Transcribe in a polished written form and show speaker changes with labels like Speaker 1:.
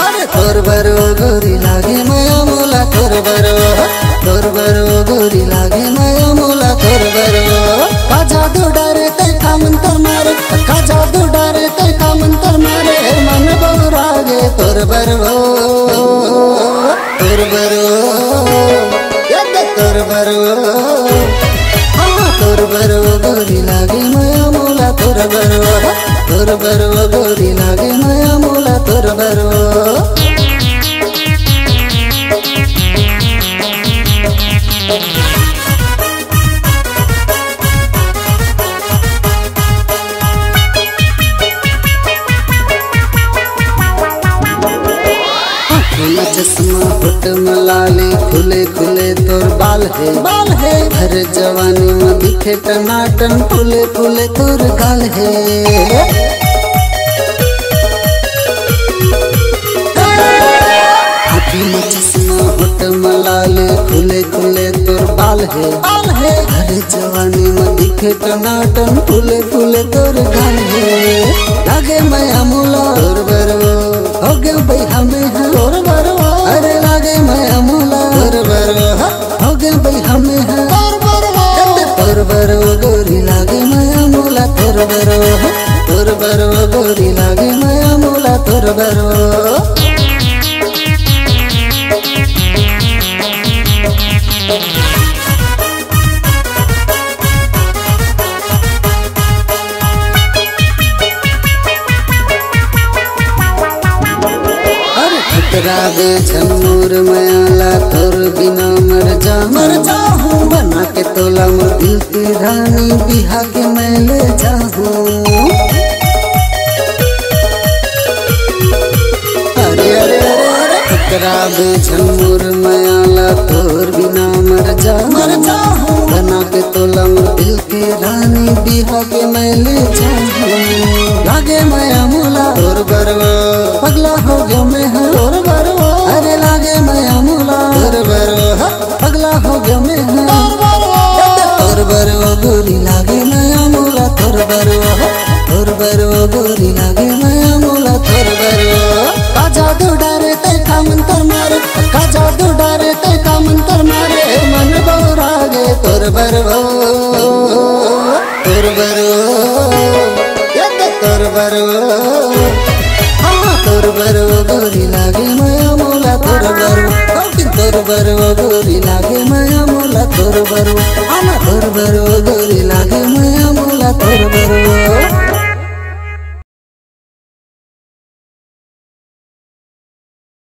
Speaker 1: अरे तोर बरो गोरी लागे माया मोला तोर बरो गोरी लागे माया मोला तोर बरो का जादू डरे तै का मंतर मारे का जादू डरे तै का मंतर मारे मन बहुरागे तोर बरो तोर बरो गोरी लागे माया मोला तोर बरो गोरी लागे माया मोला तोर बरो चश्मा होट मलाले खुले खुले तोर बाल है हर जवानी में दिखे टनाटन फूले फूले तोर गाल है आँखी में चश्मा होट मलाले खुले खुले तोर बाल है हर जवानी में दिखे टनाटन फूले फूले तोर गाल है लागे माया मोला तोर बरो हो गया भाई हमें तोर बरो अरे लागे माया मोला तोर बरो हो गया भाई हमें तोर बरो गोरी लागे माया मोला तोर बरो गोरी लागे माया मोला तोर बरो रागे झमूर मयाला तोर बिना मर जाऊं बना के तोला मोर दिल की रानी बिहा के मैं ले जाऊं अरे अरे अरे रागे झमूर मयाला तोर बिना मर जाऊं बना के तोला मोर दिल की रानी बिहा के मैं ले जाऊं लागे माया मोला तोर बरो पगला हो गया मैं तोर बरो अरे लागे माया मोला तोर बरो पगला हो गया मैं तोर बरो गोरी लागे माया मोला तोर बरो गोरी लागे माया मोला तोर बरो का जादू डरे तै का मंतर मारे का जादू डरे तै का मंतर मारे मन बहुरागे तोर बरो गोरी लागे माया मोला तोर बरो गोरी लागे माया मोला तोर बरो गोरी लागे माया मोला तोर बरो।